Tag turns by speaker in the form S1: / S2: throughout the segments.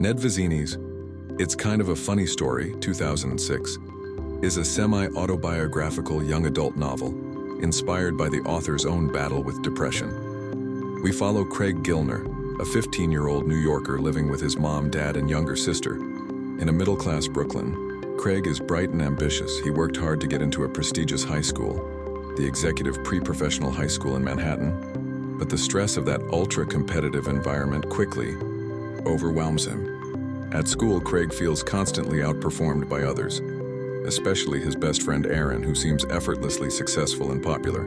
S1: Ned Vizzini's It's Kind of a Funny Story, 2006, is a semi-autobiographical young adult novel inspired by the author's own battle with depression. We follow Craig Gilner, a 15-year-old New Yorker living with his mom, dad, and younger sister. In a middle-class Brooklyn, Craig is bright and ambitious. He worked hard to get into a prestigious high school, the Executive Pre-Professional High School in Manhattan, but the stress of that ultra-competitive environment quickly overwhelms him. At school, Craig feels constantly outperformed by others, especially his best friend Aaron, who seems effortlessly successful and popular.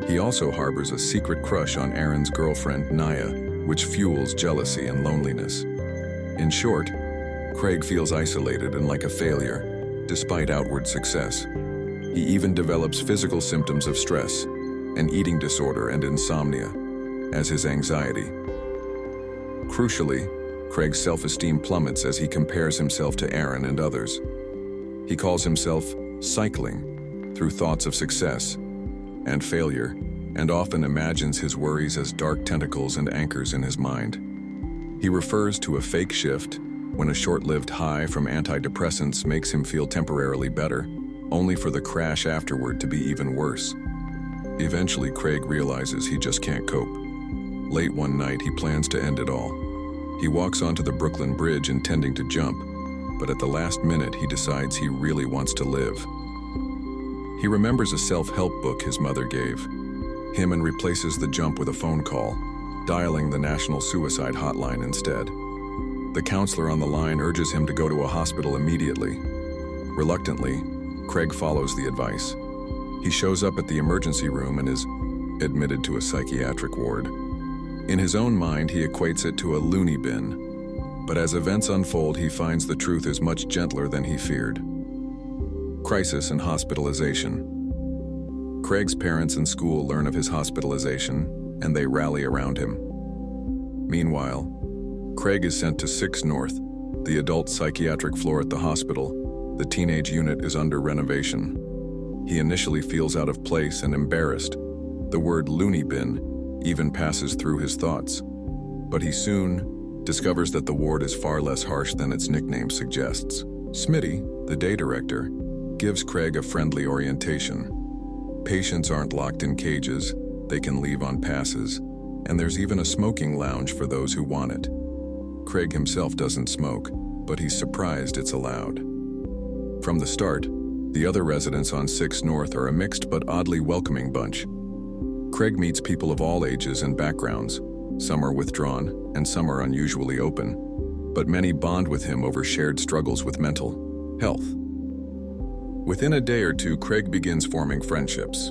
S1: He also harbors a secret crush on Aaron's girlfriend, Naya, which fuels jealousy and loneliness. In short, Craig feels isolated and like a failure, despite outward success. He even develops physical symptoms of stress, an eating disorder and insomnia, as his anxiety. Crucially, Craig's self-esteem plummets as he compares himself to Aaron and others. He calls himself cycling through thoughts of success and failure, and often imagines his worries as dark tentacles and anchors in his mind. He refers to a fake shift when a short-lived high from antidepressants makes him feel temporarily better, only for the crash afterward to be even worse. Eventually, Craig realizes he just can't cope. Late one night, he plans to end it all. He walks onto the Brooklyn Bridge intending to jump, but at the last minute, he decides he really wants to live. He remembers a self-help book his mother gave him and replaces the jump with a phone call, dialing the National Suicide Hotline instead. The counselor on the line urges him to go to a hospital immediately. Reluctantly, Craig follows the advice. He shows up at the emergency room and is admitted to a psychiatric ward. In his own mind, he equates it to a loony bin, but as events unfold, he finds the truth is much gentler than he feared. Crisis and hospitalization. Craig's parents and school learn of his hospitalization, and they rally around him. Meanwhile, Craig is sent to 6 North, the adult psychiatric floor at the hospital. The teenage unit is under renovation. He initially feels out of place and embarrassed. The word loony bin even passes through his thoughts, but he soon discovers that the ward is far less harsh than its nickname suggests. Smitty, the day director, gives Craig a friendly orientation. Patients aren't locked in cages, they can leave on passes, and there's even a smoking lounge for those who want it. Craig himself doesn't smoke, but he's surprised it's allowed. From the start, the other residents on 6 North are a mixed but oddly welcoming bunch. Craig meets people of all ages and backgrounds. Some are withdrawn, and some are unusually open, but many bond with him over shared struggles with mental health. Within a day or two, Craig begins forming friendships.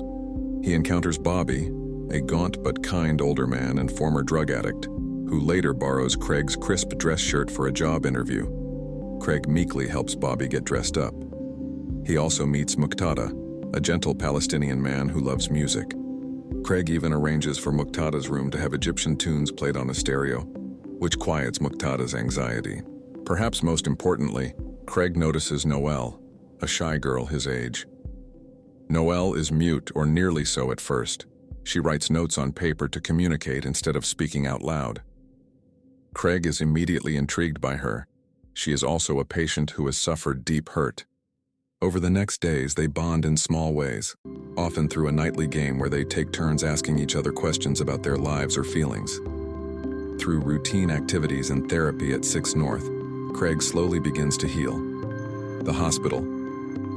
S1: He encounters Bobby, a gaunt but kind older man and former drug addict, who later borrows Craig's crisp dress shirt for a job interview. Craig meekly helps Bobby get dressed up. He also meets Muqtada, a gentle Palestinian man who loves music. Craig even arranges for Muqtada's room to have Egyptian tunes played on a stereo, which quiets Muqtada's anxiety. Perhaps most importantly, Craig notices Noelle, a shy girl his age. Noelle is mute, or nearly so at first. She writes notes on paper to communicate instead of speaking out loud. Craig is immediately intrigued by her. She is also a patient who has suffered deep hurt. Over the next days, they bond in small ways, often through a nightly game where they take turns asking each other questions about their lives or feelings. Through routine activities and therapy at 6 North, Craig slowly begins to heal. The hospital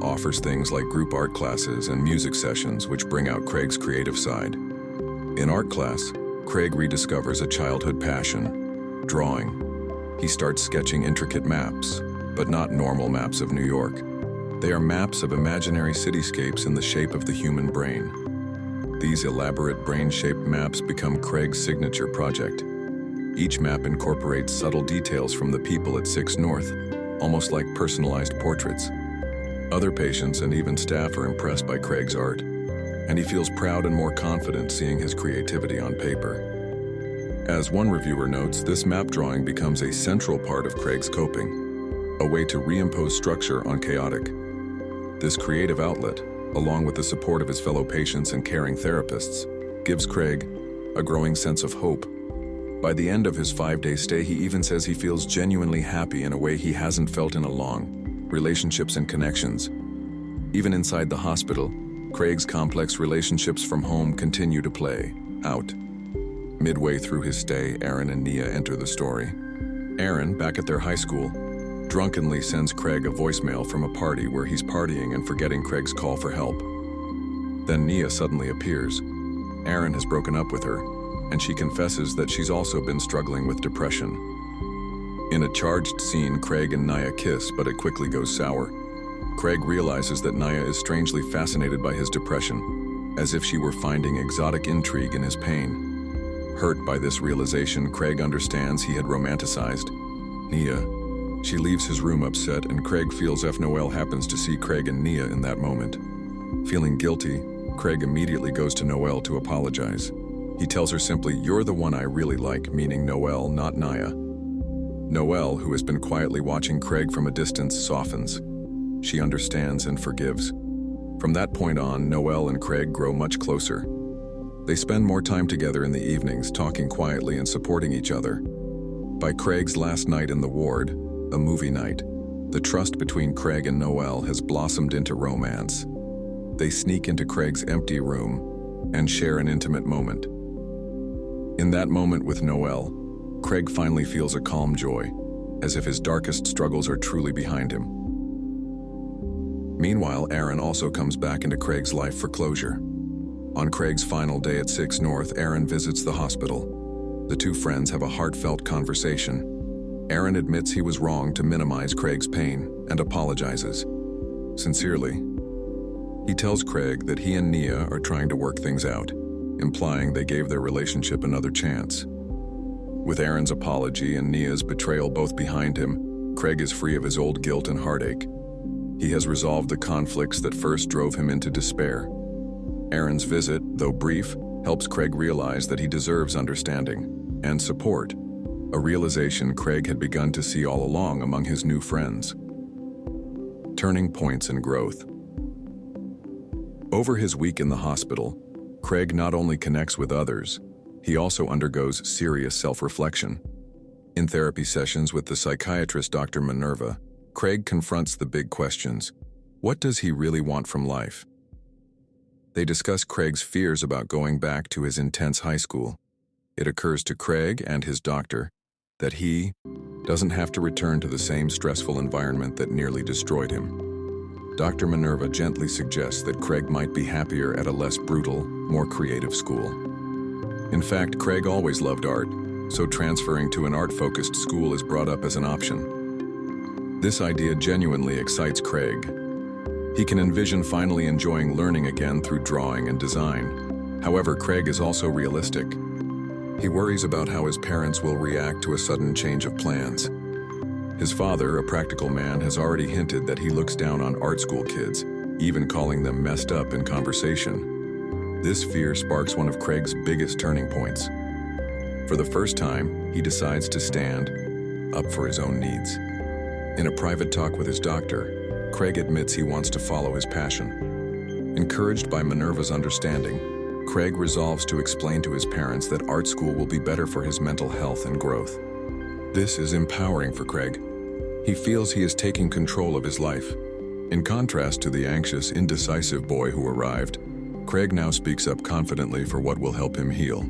S1: offers things like group art classes and music sessions which bring out Craig's creative side. In art class, Craig rediscovers a childhood passion, drawing. He starts sketching intricate maps, but not normal maps of New York. They are maps of imaginary cityscapes in the shape of the human brain. These elaborate brain-shaped maps become Craig's signature project. Each map incorporates subtle details from the people at 6 North, almost like personalized portraits. Other patients and even staff are impressed by Craig's art, and he feels proud and more confident seeing his creativity on paper. As one reviewer notes, this map drawing becomes a central part of Craig's coping, a way to reimpose structure on chaotic. This creative outlet, along with the support of his fellow patients and caring therapists, gives Craig a growing sense of hope. By the end of his 5-day stay, he even says he feels genuinely happy in a way he hasn't felt in a long. Relationships and connections. Even inside the hospital, Craig's complex relationships from home continue to play out. Midway through his stay, Aaron and Nia enter the story. Aaron, back at their high school, drunkenly sends Craig a voicemail from a party where he's partying and forgetting Craig's call for help. Then Nia suddenly appears. Aaron has broken up with her, and she confesses that she's also been struggling with depression. In a charged scene, Craig and Nia kiss, but it quickly goes sour. Craig realizes that Nia is strangely fascinated by his depression, as if she were finding exotic intrigue in his pain. Hurt by this realization, Craig understands he had romanticized Nia. She leaves his room upset, and Craig feels if Noelle happens to see Craig and Nia in that moment. Feeling guilty, Craig immediately goes to Noelle to apologize. He tells her simply, "You're the one I really like," meaning Noelle, not Nia. Noelle, who has been quietly watching Craig from a distance, softens. She understands and forgives. From that point on, Noelle and Craig grow much closer. They spend more time together in the evenings, talking quietly and supporting each other. By Craig's last night in the ward, a movie night, the trust between Craig and Noelle has blossomed into romance. They sneak into Craig's empty room and share an intimate moment. In that moment with Noelle, Craig finally feels a calm joy, as if his darkest struggles are truly behind him. Meanwhile, Aaron also comes back into Craig's life for closure. On Craig's final day at 6 North, Aaron visits the hospital. The two friends have a heartfelt conversation. Aaron admits he was wrong to minimize Craig's pain and apologizes. Sincerely, he tells Craig that he and Nia are trying to work things out, implying they gave their relationship another chance. With Aaron's apology and Nia's betrayal both behind him, Craig is free of his old guilt and heartache. He has resolved the conflicts that first drove him into despair. Aaron's visit, though brief, helps Craig realize that he deserves understanding and support, a realization Craig had begun to see all along among his new friends. Turning points in growth. Over his week in the hospital, Craig not only connects with others, he also undergoes serious self-reflection. In therapy sessions with the psychiatrist Dr. Minerva, Craig confronts the big questions. What does he really want from life? They discuss Craig's fears about going back to his intense high school. It occurs to Craig and his doctor that he doesn't have to return to the same stressful environment that nearly destroyed him. Dr. Minerva gently suggests that Craig might be happier at a less brutal, more creative school. In fact, Craig always loved art, so transferring to an art-focused school is brought up as an option. This idea genuinely excites Craig. He can envision finally enjoying learning again through drawing and design. However, Craig is also realistic. He worries about how his parents will react to a sudden change of plans. His father, a practical man, has already hinted that he looks down on art school kids, even calling them messed up in conversation. This fear sparks one of Craig's biggest turning points. For the first time, he decides to stand up for his own needs. In a private talk with his doctor, Craig admits he wants to follow his passion. Encouraged by Minerva's understanding, Craig resolves to explain to his parents that art school will be better for his mental health and growth. This is empowering for Craig. He feels he is taking control of his life. In contrast to the anxious, indecisive boy who arrived, Craig now speaks up confidently for what will help him heal.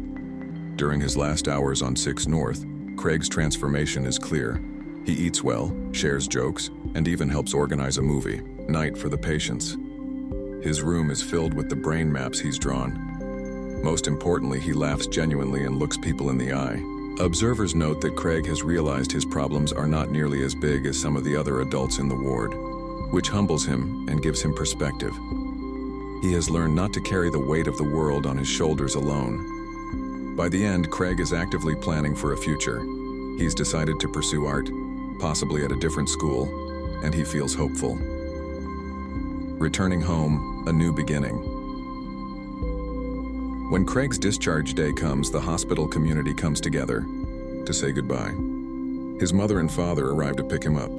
S1: During his last hours on 6 North, Craig's transformation is clear. He eats well, shares jokes, and even helps organize a movie night for the patients. His room is filled with the brain maps he's drawn. Most importantly, he laughs genuinely and looks people in the eye. Observers note that Craig has realized his problems are not nearly as big as some of the other adults in the ward, which humbles him and gives him perspective. He has learned not to carry the weight of the world on his shoulders alone. By the end, Craig is actively planning for a future. He's decided to pursue art, possibly at a different school, and he feels hopeful. Returning home, a new beginning. When Craig's discharge day comes, the hospital community comes together to say goodbye. His mother and father arrive to pick him up.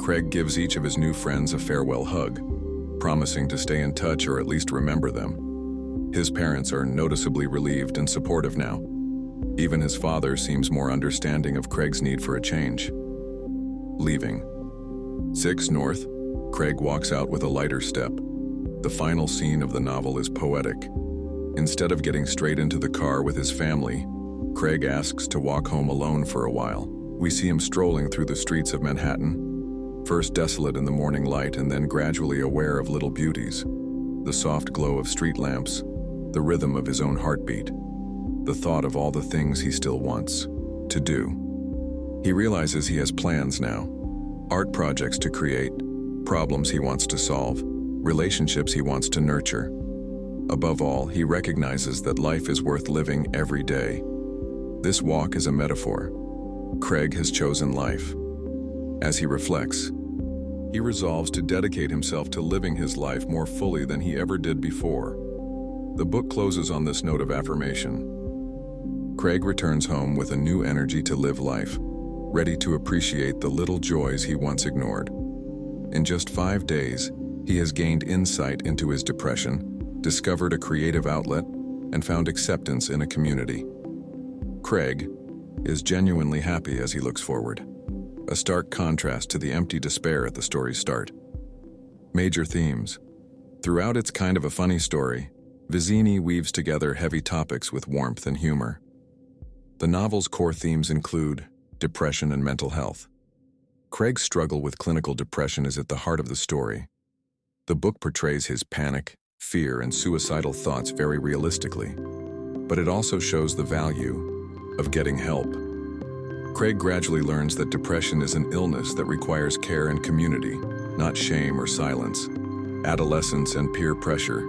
S1: Craig gives each of his new friends a farewell hug, promising to stay in touch or at least remember them. His parents are noticeably relieved and supportive now. Even his father seems more understanding of Craig's need for a change. Leaving. 6 North, Craig walks out with a lighter step. The final scene of the novel is poetic. Instead of getting straight into the car with his family, Craig asks to walk home alone for a while. We see him strolling through the streets of Manhattan, first desolate in the morning light and then gradually aware of little beauties. The soft glow of street lamps, the rhythm of his own heartbeat, the thought of all the things he still wants to do. He realizes he has plans now, art projects to create, problems he wants to solve, relationships he wants to nurture. Above all, he recognizes that life is worth living every day. This walk is a metaphor. Craig has chosen life. As he reflects, he resolves to dedicate himself to living his life more fully than he ever did before. The book closes on this note of affirmation. Craig returns home with a new energy to live life, ready to appreciate the little joys he once ignored. In just 5 days, he has gained insight into his depression, discovered a creative outlet, and found acceptance in a community. Craig is genuinely happy as he looks forward, a stark contrast to the empty despair at the story's start. Major themes. Throughout its kind of a funny story, Vizzini weaves together heavy topics with warmth and humor. The novel's core themes include depression and mental health. Craig's struggle with clinical depression is at the heart of the story. The book portrays his panic, fear, and suicidal thoughts very realistically, but it also shows the value of getting help. Craig gradually learns that depression is an illness that requires care and community, not shame or silence. Adolescence and peer pressure.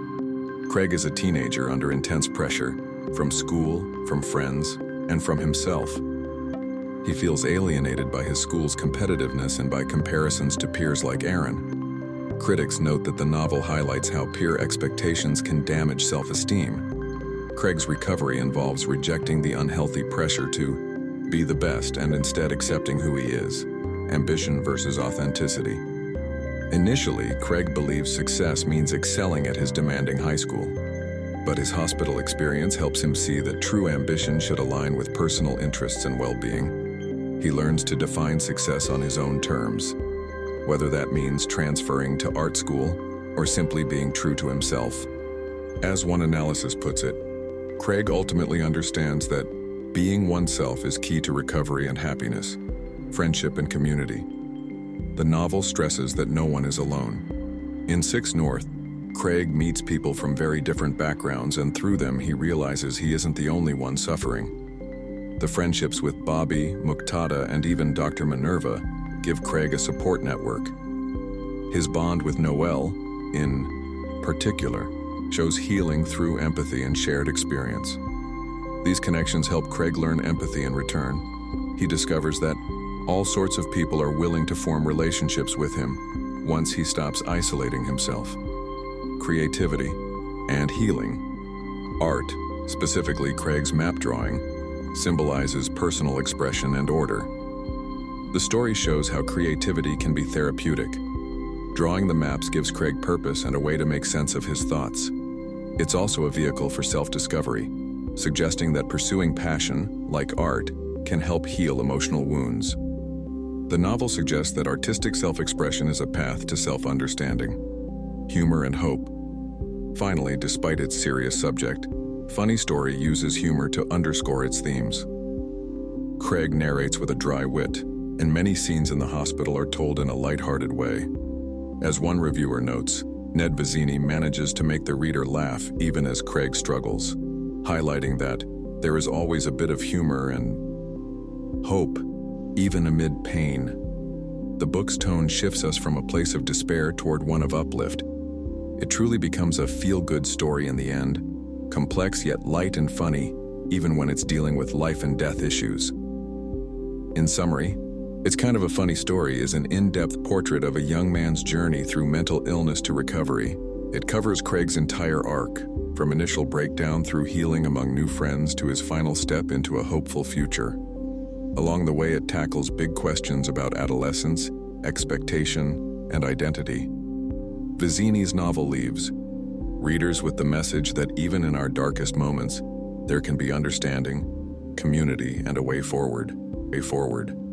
S1: Craig is a teenager under intense pressure, from school, from friends, and from himself. He feels alienated by his school's competitiveness and by comparisons to peers like Aaron. Critics note that the novel highlights how peer expectations can damage self-esteem. Craig's recovery involves rejecting the unhealthy pressure to be the best and instead accepting who he is, ambition versus authenticity. Initially, Craig believes success means excelling at his demanding high school, but his hospital experience helps him see that true ambition should align with personal interests and well-being. He learns to define success on his own terms, whether that means transferring to art school or simply being true to himself. As one analysis puts it, Craig ultimately understands that being oneself is key to recovery and happiness, friendship and community. The novel stresses that no one is alone. In 6 North, Craig meets people from very different backgrounds, and through them he realizes he isn't the only one suffering. The friendships with Bobby, Muqtada, and even Dr. Minerva give Craig a support network. His bond with Noel, in particular, shows healing through empathy and shared experience. These connections help Craig learn empathy in return. He discovers that all sorts of people are willing to form relationships with him once he stops isolating himself. Creativity and healing. Art, specifically Craig's map drawing, symbolizes personal expression and order. The story shows how creativity can be therapeutic. Drawing the maps gives Craig purpose and a way to make sense of his thoughts. It's also a vehicle for self-discovery, suggesting that pursuing passion, like art, can help heal emotional wounds. The novel suggests that artistic self-expression is a path to self-understanding, humor, and hope. Finally, despite its serious subject, Funny Story uses humor to underscore its themes. Craig narrates with a dry wit, and many scenes in the hospital are told in a lighthearted way. As one reviewer notes, Ned Vizzini manages to make the reader laugh even as Craig struggles, highlighting that there is always a bit of humor and hope, even amid pain. The book's tone shifts us from a place of despair toward one of uplift. It truly becomes a feel-good story in the end, complex yet light and funny, even when it's dealing with life and death issues. In summary, It's Kind of a Funny Story is an in-depth portrait of a young man's journey through mental illness to recovery. It covers Craig's entire arc, from initial breakdown through healing among new friends to his final step into a hopeful future. Along the way, it tackles big questions about adolescence, expectation, and identity. Vizzini's novel leaves readers with the message that even in our darkest moments, there can be understanding, community and a way forward.